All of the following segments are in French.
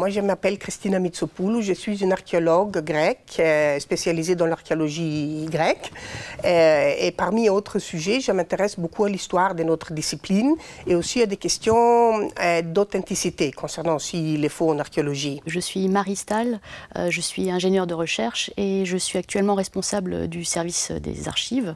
Moi, je m'appelle Christina Mitsopoulou, je suis une archéologue grecque, spécialisée dans l'archéologie grecque. Et parmi autres sujets, je m'intéresse beaucoup à l'histoire de notre discipline et aussi à des questions d'authenticité concernant aussi les faux en archéologie. Je suis Marie Stahl, je suis ingénieure de recherche et je suis actuellement responsable du service des archives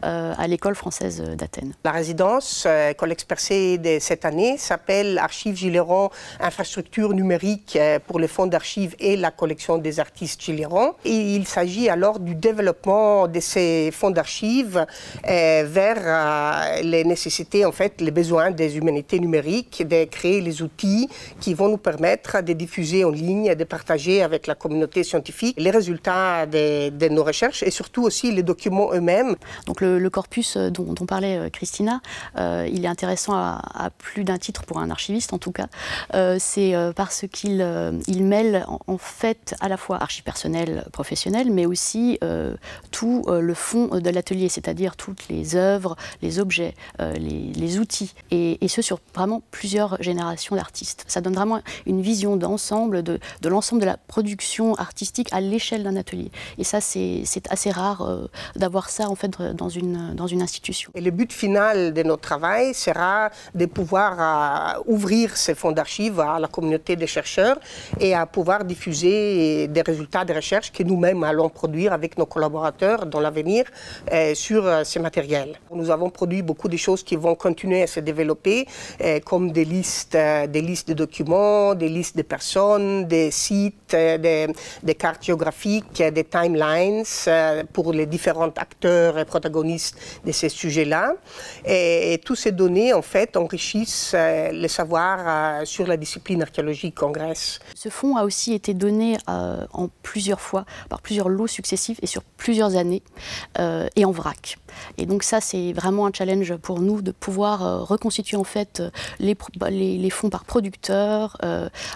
à l'École française d'Athènes. La résidence Collex Percé de cette année s'appelle Archives Giléron, infrastructure numérique pour les fonds d'archives et la collection des artistes Giléron. Et il s'agit alors du développement de ces fonds d'archives vers les nécessités, en fait, les besoins des humanités numériques, de créer les outils qui vont nous permettre de diffuser en ligne, de partager avec la communauté scientifique les résultats de nos recherches et surtout aussi les documents eux-mêmes. Donc le corpus dont parlait Christina, il est intéressant à plus d'un titre pour un archiviste en tout cas. C'est parce qu'il mêle en fait à la fois archives personnelles, professionnelles, mais aussi tout le fond de l'atelier, c'est-à-dire toutes les œuvres, les objets, les outils, et ce sur vraiment plusieurs générations d'artistes. Ça donne vraiment une vision d'ensemble de l'ensemble de la production artistique à l'échelle d'un atelier. Et ça, c'est assez rare d'avoir ça en fait dans une institution. Et le but final de notre travail sera de pouvoir ouvrir ces fonds d'archives à la communauté des chercheurs et à pouvoir diffuser des résultats de recherche que nous-mêmes allons produire avec nos collaborateurs dans l'avenir sur ces matériels. Nous avons produit beaucoup de choses qui vont continuer à se développer, comme des listes de documents, des listes de personnes, des sites, des cartes géographiques, des timelines pour les différents acteurs et protagonistes de ces sujets-là. Et toutes ces données, en fait, enrichissent le savoir sur la discipline archéologique en Grèce. Ce fonds a aussi été donné en plusieurs fois, par plusieurs lots successifs et sur plusieurs années, et en vrac. Et donc ça, c'est vraiment un challenge pour nous de pouvoir reconstituer en fait les fonds par producteur,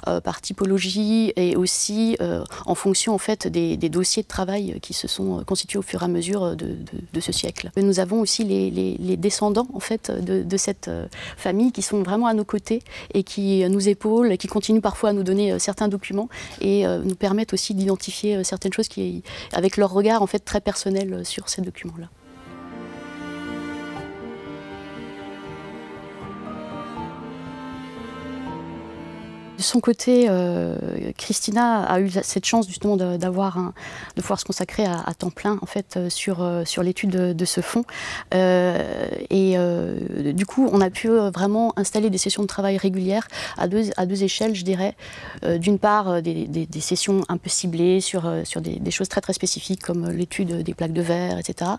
par typologie et aussi en fonction en fait des dossiers de travail qui se sont constitués au fur et à mesure de ce siècle. Nous avons aussi les descendants en fait de cette famille qui sont vraiment à nos côtés et qui nous épaulent, qui continuent parfois à nous donner certains documents et nous permettent aussi d'identifier certaines choses qui, avec leur regard en fait très personnel sur ces documents-là. De son côté, Christina a eu cette chance justement de pouvoir se consacrer à temps plein en fait sur l'étude de ce fonds. Du coup, on a pu vraiment installer des sessions de travail régulières à deux échelles, je dirais. D'une part, des sessions un peu ciblées sur des choses très très spécifiques comme l'étude des plaques de verre, etc.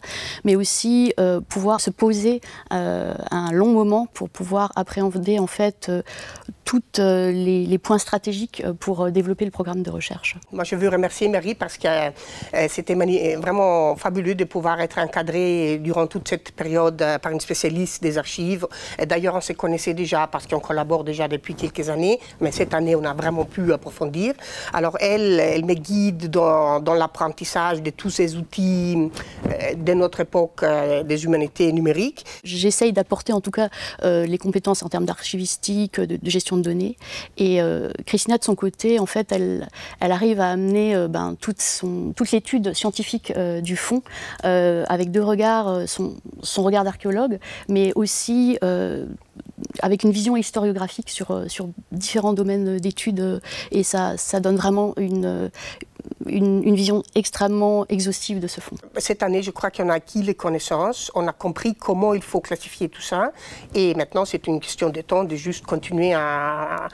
Mais aussi pouvoir se poser un long moment pour pouvoir appréhender en fait toutes les points stratégiques pour développer le programme de recherche. Moi, je veux remercier Marie parce que c'était vraiment fabuleux de pouvoir être encadré durant toute cette période par une spécialiste des archives. D'ailleurs, on se connaissait déjà parce qu'on collabore déjà depuis quelques années, mais cette année, on a vraiment pu approfondir. Alors, elle me guide dans l'apprentissage de tous ces outils de notre époque des humanités numériques. J'essaye d'apporter en tout cas les compétences en termes d'archivistique, de gestion de données. Et Christina, de son côté, en fait, elle arrive à amener toute l'étude scientifique du fonds avec deux regards, son regard d'archéologue, mais aussi avec une vision historiographique sur différents domaines d'études. Et ça donne vraiment une vision extrêmement exhaustive de ce fonds. Cette année, je crois qu'on a acquis les connaissances, on a compris comment il faut classifier tout ça, et maintenant c'est une question de temps de juste continuer à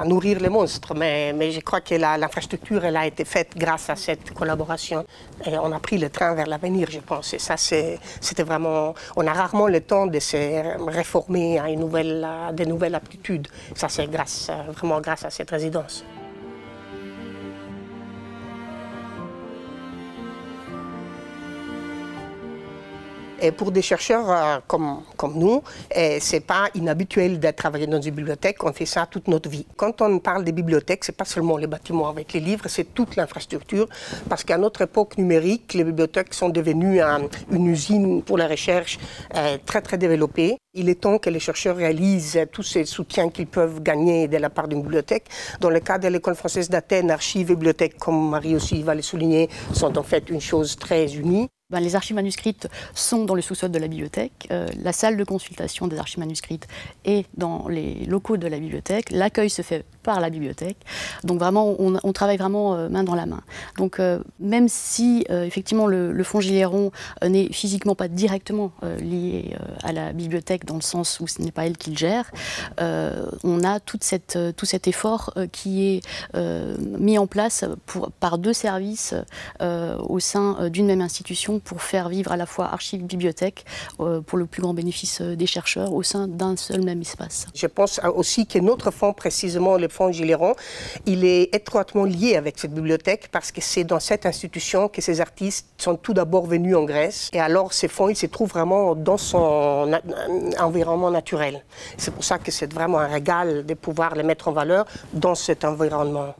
nourrir les monstres. Mais je crois que l'infrastructure, elle a été faite grâce à cette collaboration. Et on a pris le train vers l'avenir, je pense. Et ça, c'était vraiment... On a rarement le temps de se réformer à de nouvelles aptitudes. Ça, c'est vraiment grâce à cette résidence. Et pour des chercheurs comme nous, ce n'est pas inhabituel de travailler dans une bibliothèque, on fait ça toute notre vie. Quand on parle des bibliothèques, ce n'est pas seulement les bâtiments avec les livres, c'est toute l'infrastructure, parce qu'à notre époque numérique, les bibliothèques sont devenues une usine pour la recherche très très développée. Il est temps que les chercheurs réalisent tous ces soutiens qu'ils peuvent gagner de la part d'une bibliothèque. Dans le cas de l'École française d'Athènes, archives et bibliothèques, comme Marie aussi va le souligner, sont en fait une chose très unie. Les archives manuscrites sont dans le sous-sol de la bibliothèque. La salle de consultation des archives manuscrites est dans les locaux de la bibliothèque. L'accueil se fait par la bibliothèque. Donc vraiment, on travaille vraiment main dans la main. Donc même si effectivement le fonds Gilliéron n'est physiquement pas directement lié à la bibliothèque dans le sens où ce n'est pas elle qui le gère, on a tout cet effort qui est mis en place par deux services au sein d'une même institution pour faire vivre à la fois archives et bibliothèque pour le plus grand bénéfice des chercheurs au sein d'un seul même espace. Je pense aussi que notre fonds, précisément le fonds Gilliéron, il est étroitement lié avec cette bibliothèque parce que c'est dans cette institution que ces artistes sont tout d'abord venus en Grèce. Et alors ces fonds, ils se trouvent vraiment dans son environnement naturel. C'est pour ça que c'est vraiment un régal de pouvoir les mettre en valeur dans cet environnement.